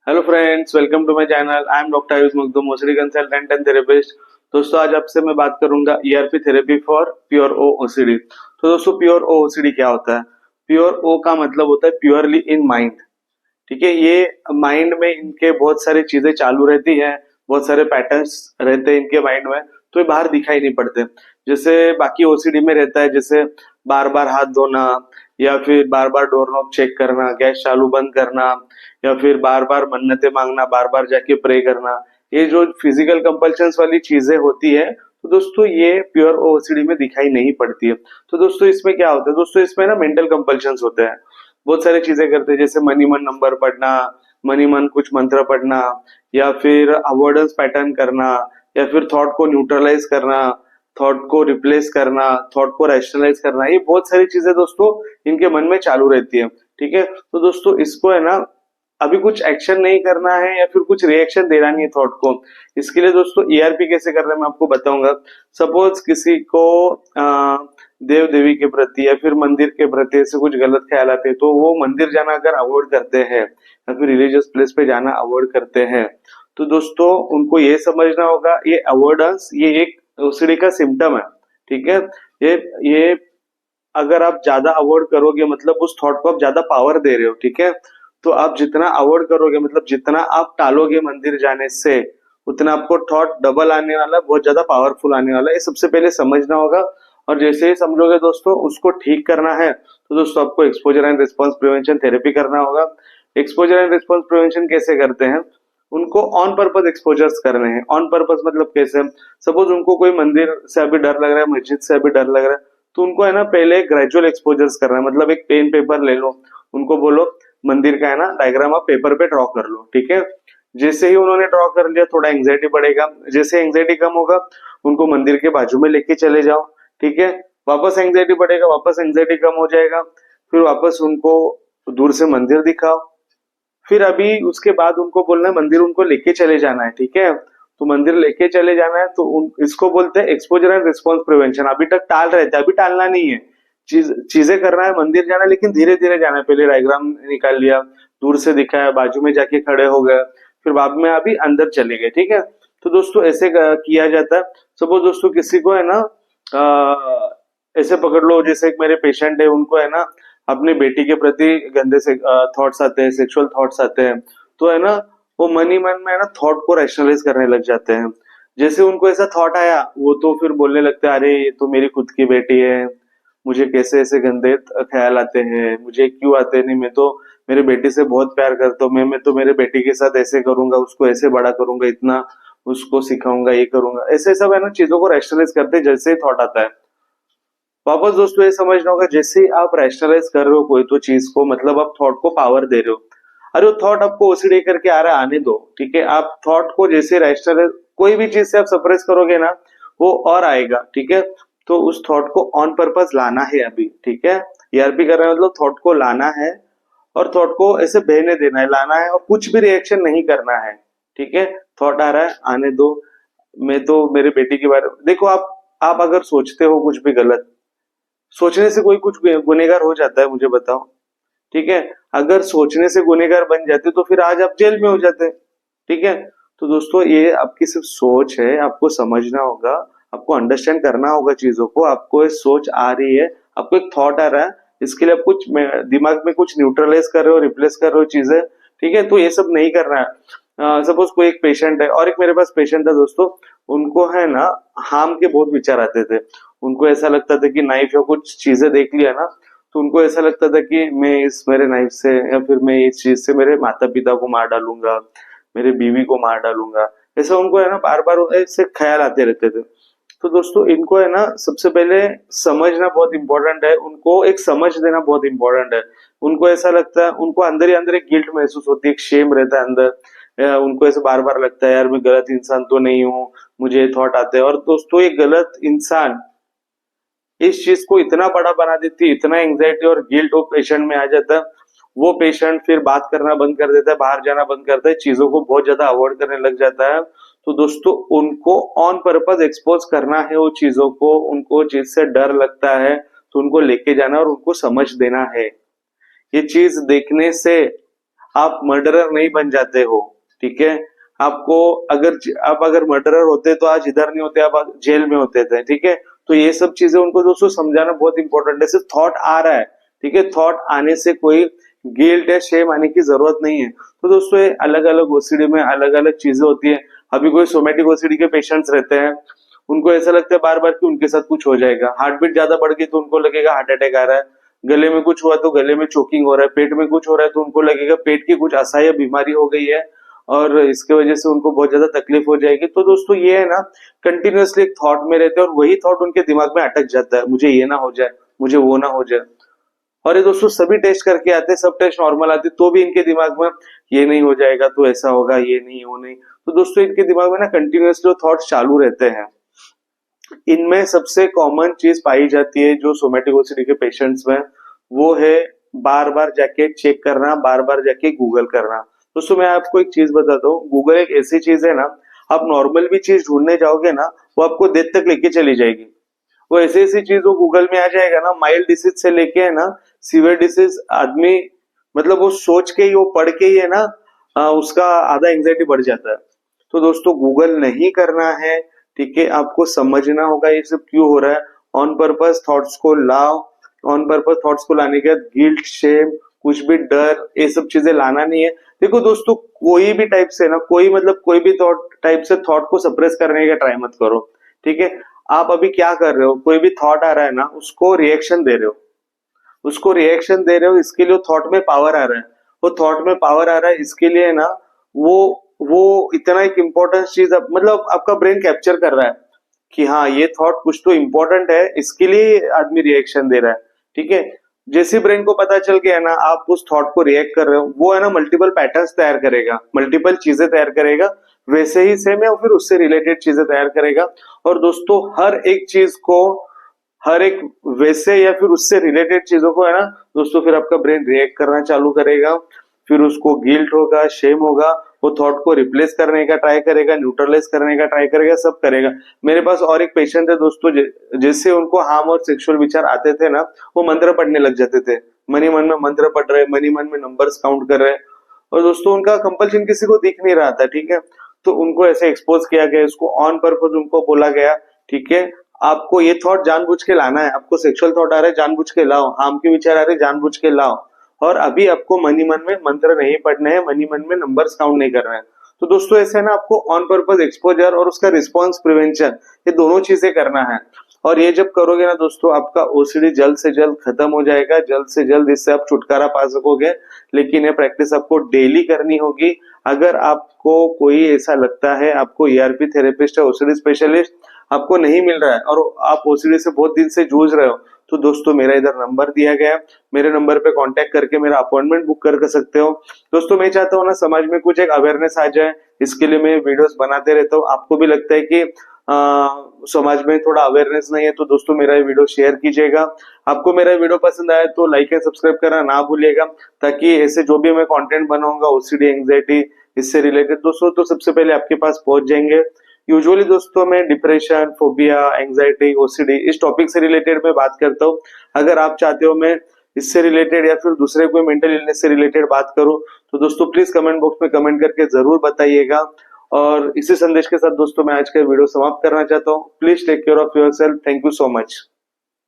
Hello friends, welcome to my channel. I am doctor Ayush Makhdoom, OCD consultant and therapist. दोस्तों, आज आपसे मैं बात करूंगा ERP therapy for pure O OCD. तो दोस्तों, प्योर ओ ओसीडी क्या होता है? प्योर ओ का मतलब होता है प्योरली इन माइंड। ठीक है, ये माइंड में इनके बहुत सारी चीजें चालू रहती हैं, बहुत सारे पैटर्न्स रहते हैं इनके माइंड में, तो ये बाहर दिखाई नहीं पड़ते। जैसे बाकी ओसीडी में रहता है, जैसे बार बार हाथ धोना, या फिर बार बार डोर नॉब चेक करना, गैस चालू बंद करना, या फिर बार बार मन्नतें मांगना, बार बार जाके प्रे करना। ये जो फिजिकल कंपल्शंस वाली चीजें होती है, तो दोस्तों ये प्योर ओसीडी में दिखाई नहीं पड़ती है। तो दोस्तों इसमें क्या होता है? दोस्तों इसमें ना मेंटल कंपल्शंस होते हैं, बहुत सारी चीजें करते हैं, जैसे मनी मन नंबर पढ़ना, मनी मन कुछ मंत्र पढ़ना, या फिर अवॉइडेंस पैटर्न करना, या फिर थॉट को न्यूट्रलाइज करना, थॉट को रिप्लेस करना, थॉट को रैशनलाइज करना। ये बहुत सारी चीजें दोस्तों इनके मन में चालू रहती है। ठीक है, तो दोस्तों इसको है ना, अभी कुछ एक्शन नहीं करना है या फिर कुछ रिएक्शन देना नहीं है थॉट को। इसके लिए दोस्तों ईआरपी कैसे करना है मैं आपको बताऊंगा। सपोज किसी को देव देवी के प्रति या फिर मंदिर के प्रति ऐसे कुछ गलत ख्याल आते हैं, तो वो मंदिर जाना अगर अवॉइड करते हैं या फिर रिलीजियस प्लेस पे जाना अवॉइड करते हैं, तो दोस्तों उनको ये समझना होगा ये अवॉइडेंस ये एक ओसीडी का सिम्टम है। ठीक है, ये अगर आप ज्यादा अवॉइड करोगे मतलब उस थॉट को आप ज्यादा पावर दे रहे हो। ठीक है, तो आप जितना अवॉइड करोगे मतलब जितना आप टालोगे मंदिर जाने से, उतना आपको थॉट डबल आने वाला, बहुत ज्यादा पावरफुल आने वाला है। ये सबसे पहले समझना होगा, और जैसे ही समझोगे दोस्तों उसको ठीक करना है, तो दोस्तों आपको exposure and response prevention therapy करना होगा। एक्सपोजर एंड रिस्पॉन्स प्रिवेंशन कैसे करते हैं? उनको ऑन पर्पज एक्सपोजर्स करने हैं। ऑन पर्पज मतलब कैसे? सपोज उनको कोई मंदिर से अभी डर लग रहा है, मस्जिद से अभी डर लग रहा है, तो उनको है ना पहले ग्रेजुअल एक्सपोजर्स करना है। मतलब एक पेन पेपर ले लो, उनको बोलो मंदिर का है ना डायग्राम आप पेपर पे ड्रॉ कर लो। ठीक है, जैसे ही उन्होंने ड्रॉ कर लिया, थोड़ा एंग्जाइटी बढ़ेगा, जैसे एंग्जाइटी कम होगा उनको मंदिर के बाजू में लेके चले जाओ। ठीक है, वापस एंग्जाइटी बढ़ेगा, वापस एंग्जाइटी कम हो जाएगा, फिर वापस उनको दूर से मंदिर दिखाओ। फिर अभी उसके बाद उनको बोलना है मंदिर उनको लेके चले जाना है। ठीक है, तो मंदिर लेके चले जाना है, तो इसको बोलते हैं एक्सपोजर एंड रिस्पॉन्स प्रिवेंशन। अभी तक टाल रहे थे, अभी टालना नहीं है। चीजें करना है, मंदिर जाना है, लेकिन धीरे धीरे जाना है। पहले डायग्राम निकाल लिया, दूर से दिखाया, बाजू में जाके खड़े हो गए, फिर बाद में अभी अंदर चले गए। ठीक है, तो दोस्तों ऐसे किया जाता है। सपोज दोस्तों किसी को है ना ऐसे पकड़ लो, जैसे एक मेरे पेशेंट है, उनको है ना अपनी बेटी के प्रति गंदे से थॉट्स आते हैं, सेक्सुअल थॉट्स आते हैं, तो है ना वो मन ही मन में है ना थॉट को रैशनलाइज करने लग जाते हैं। जैसे उनको ऐसा थॉट आया, वो तो फिर बोलने लगते हैं, अरे ये तो मेरी खुद की बेटी है, मुझे कैसे ऐसे गंदे ख्याल आते हैं, मुझे क्यों आते नहीं, मैं तो मेरी बेटी से बहुत प्यार करता हूँ, मैं तो मेरे बेटी के साथ ऐसे करूंगा, उसको ऐसे बड़ा करूंगा, इतना उसको सिखाऊंगा, ये करूंगा, ऐसे सब है ना चीजों को रैशनलाइज करते हैं जैसे ही थॉट आता है। वापस दोस्तों ये समझना होगा, जैसे ही आप रैशनलाइज कर रहे हो कोई तो चीज को, मतलब आप थॉट को पावर दे रहे हो। अरे वो थॉट आपको ओसीडी करके आ रहा है, आने दो। ठीक है, आप थॉट को जैसे रैशनलाइज कोई भी चीज से आप सप्रेस करोगे ना, वो और आएगा। ठीक है, तो उस थॉट को ऑन पर्पस लाना है अभी। ठीक है, ईआरपी कर रहे हैं मतलब थॉट को लाना है, और थॉट को ऐसे बहने देना है, लाना है, और कुछ भी रिएक्शन नहीं करना है। ठीक है, थॉट आ रहा है, आने दो। मैं तो मेरे बेटी के बारे में देखो, आप अगर सोचते हो कुछ भी गलत, सोचने से कोई कुछ गुनेगार हो जाता है? मुझे बताओ। ठीक है, अगर सोचने से गुनेगार बन जाते तो फिर आज आप जेल में हो जाते। ठीक है, तो दोस्तों ये आपकी सिर्फ सोच है, आपको समझना होगा, आपको अंडरस्टैंड करना होगा चीजों को। आपको ये सोच आ रही है, आपको एक थॉट आ रहा है, इसके लिए आप कुछ दिमाग में कुछ न्यूट्रलाइज कर रहे हो, रिप्लेस कर रहे हो चीजें। ठीक है, तो ये सब नहीं करना है। सपोज कोई एक पेशेंट है, और एक मेरे पास पेशेंट था दोस्तों, उनको है ना हार्म के बहुत विचार आते थे। उनको ऐसा लगता था कि नाइफ या कुछ चीजें देख लिया ना, तो उनको ऐसा लगता था कि मैं इस मेरे नाइफ से या फिर मैं इस चीज से मेरे माता पिता को मार डालूंगा, मेरे बीवी को मार डालूंगा। ऐसा उनको है ना बार बार ऐसे ख्याल आते रहते थे। तो दोस्तों इनको है ना सबसे पहले समझना बहुत इंपॉर्टेंट है, उनको एक समझ देना बहुत इंपॉर्टेंट है। उनको ऐसा लगता है, उनको अंदर ही अंदर एक गिल्ट महसूस होती है, एक शेम रहता है अंदर, या उनको ऐसे बार बार लगता है यार मैं गलत इंसान तो नहीं हूँ, मुझे थॉट आते हैं। और दोस्तों ये गलत इंसान इस चीज को इतना बड़ा बना देती है, इतना एंग्जाइटी और गिल्ट वो पेशेंट में आ जाता है, वो पेशेंट फिर बात करना बंद कर देता है, बाहर जाना बंद करता है, चीजों को बहुत ज्यादा अवॉइड करने लग जाता है। तो दोस्तों उनको ऑन पर्पज एक्सपोज करना है वो चीजों को, उनको जिससे डर लगता है तो उनको लेके जाना और उनको समझ देना है। ये चीज देखने से आप मर्डरर नहीं बन जाते हो, ठीक है। आपको अगर आप अगर मर्डरर होते तो आज इधर नहीं होते, आप जेल में होते थे, ठीक है। तो ये सब चीजें उनको दोस्तों समझाना बहुत इंपॉर्टेंट है। सिर्फ थॉट आ रहा है, ठीक है, थॉट आने से कोई गिल्ट या शेम आने की जरूरत नहीं है। तो दोस्तों ये अलग अलग ओसीडी में अलग अलग चीजें होती है। अभी कोई सोमेटिक ओसीडी के पेशेंट्स रहते हैं, उनको ऐसा लगता है बार बार कि उनके साथ कुछ हो जाएगा। हार्ट बीट ज्यादा बढ़ गई तो उनको लगेगा हार्ट अटैक आ रहा है, गले में कुछ हुआ तो गले में चोकिंग हो रहा है, पेट में कुछ हो रहा है तो उनको लगेगा पेट की कुछ असह्य बीमारी हो गई है और इसके वजह से उनको बहुत ज्यादा तकलीफ हो जाएगी। तो दोस्तों ये है ना, कंटिन्यूअसली एक थॉट में रहते हैं और वही थॉट उनके दिमाग में अटक जाता है, मुझे ये ना हो जाए, मुझे वो ना हो जाए। और ये दोस्तों सभी टेस्ट करके आते हैं, सब टेस्ट नॉर्मल आते तो भी इनके दिमाग में ये नहीं हो जाएगा तो ऐसा होगा, ये नहीं वो नहीं। तो दोस्तों इनके दिमाग में ना कंटिन्यूअसली थॉट्स चालू रहते हैं। इनमें सबसे कॉमन चीज पाई जाती है जो सोमेटिक ओसीडी के पेशेंट्स में, वो है बार बार जाके चेक करना, बार बार जाके गूगल करना। दोस्तों मैं आपको एक चीज बताता हूँ, गूगल एक ऐसी चीज है ना, आप नॉर्मल भी चीज ढूंढने जाओगे ना, वो आपको डेथ तक लेके चली जाएगी। वो ऐसी ऐसी चीज वो गूगल में आ जाएगा ना, माइल्ड डिसीज से लेके है ना सीवियर डिसीज, आदमी मतलब वो सोच के ही, वो पढ़ के ही है ना, उसका आधा एंग्जाइटी बढ़ जाता है। तो दोस्तों गूगल नहीं करना है, ठीक है, आपको समझना होगा ये सब क्यों हो रहा है। ऑन पर्पस थॉट्स को लाओ, ऑन पर्पस थॉट्स को लाने के बाद गिल्ट, शेम, कुछ भी डर, ये सब चीजें लाना नहीं है। देखो दोस्तों, कोई भी टाइप से ना, कोई मतलब कोई भी थॉट टाइप से थॉट को सप्रेस करने का ट्राई मत करो, ठीक है। आप अभी क्या कर रहे हो, कोई भी थॉट आ रहा है ना, उसको रिएक्शन दे रहे हो, उसको रिएक्शन दे रहे हो, इसके लिए थॉट में पावर आ रहा है। वो थॉट में पावर आ रहा है इसके लिए ना, वो वो इतना एक इम्पोर्टेंट चीज मतलब आपका ब्रेन कैप्चर कर रहा है कि हाँ ये थॉट कुछ तो इम्पोर्टेंट है, इसके लिए आदमी रिएक्शन दे रहा है, ठीक है। जैसे ब्रेन को पता चल गया ना आप उस थॉट को रिएक्ट कर रहे हो, वो है ना मल्टीपल पैटर्न्स तैयार करेगा, मल्टीपल चीजें तैयार करेगा, वैसे ही सेम है, और फिर उससे रिलेटेड चीजें तैयार करेगा। और दोस्तों हर एक चीज को, हर एक वैसे या फिर उससे रिलेटेड चीजों को है ना दोस्तों, फिर आपका ब्रेन रिएक्ट करना चालू करेगा, फिर उसको गिल्ट होगा, शेम होगा, वो थॉट को रिप्लेस करने का ट्राई करेगा, न्यूट्रलाइज करने का ट्राई करेगा, सब करेगा। मेरे पास और एक पेशेंट है दोस्तों, जैसे उनको हार्म और सेक्सुअल विचार आते थे ना, वो मंत्र पढ़ने लग जाते थे, मन ही मन में मंत्र पढ़ रहे, मन ही मन में नंबर्स काउंट कर रहे। और दोस्तों उनका कंपल्शन किसी को दिख नहीं रहा था, ठीक है। तो उनको ऐसे एक्सपोज किया गया, इसको ऑन पर्पज उनको बोला गया, ठीक है, आपको ये थॉट जानबूझ के लाना है, आपको सेक्सुअल थॉट आ रहे हैं जानबूझ के लाओ, हार्म के विचार आ रहे हैं जानबूझ के लाओ, और अभी आपको मन ही मन में मंत्र नहीं पढ़ने हैं, मन ही मन में नंबर्स काउंट नहीं करना है। तो दोस्तों ऐसे ना आपको ऑन पर्पज एक्सपोजर और उसका रिस्पॉन्स प्रिवेंशन, ये दोनों चीजें करना है। और ये जब करोगे ना दोस्तों, आपका ओसीडी जल्द से जल्द खत्म हो जाएगा, जल्द से जल्द इससे आप छुटकारा पा सकोगे। लेकिन ये प्रैक्टिस आपको डेली करनी होगी। अगर आपको कोई ऐसा लगता है, आपको ईआरपी थेरेपिस्ट या ओसीडी स्पेशलिस्ट आपको नहीं मिल रहा है और आप ओसीडी से बहुत दिन से जूझ रहे हो, तो दोस्तों मेरा इधर नंबर दिया गया है, मेरे नंबर पे कांटेक्ट करके मेरा अपॉइंटमेंट बुक कर सकते हो। दोस्तों मैं चाहता हूँ ना समाज में कुछ एक अवेयरनेस आ जाए, इसके लिए मैं वीडियोस बनाते रहता हूँ। आपको भी लगता है कि समाज में थोड़ा अवेयरनेस नहीं है, तो दोस्तों मेरा ये वीडियो शेयर कीजिएगा। आपको मेरा वीडियो पसंद आया तो लाइक एंड सब्सक्राइब करना ना भूलिएगा, ताकि ऐसे जो भी मैं कंटेंट बनाऊंगा ओसीडी, एंजाइटी, इससे रिलेटेड दोस्तों, तो सबसे पहले आपके पास पहुंच जाएंगे। यूजुअली दोस्तों मैं डिप्रेशन, फोबिया, एंजाइटी, ओसीडी इस टॉपिक से रिलेटेड मैं बात करता हूँ। अगर आप चाहते हो मैं इससे रिलेटेड या फिर दूसरे कोई मेंटल इलनेस से रिलेटेड बात करूं, तो दोस्तों प्लीज कमेंट बॉक्स में कमेंट करके जरूर बताइएगा। और इसी संदेश के साथ दोस्तों मैं आज का वीडियो समाप्त करना चाहता हूँ। Please take care of yourself. Thank you so much.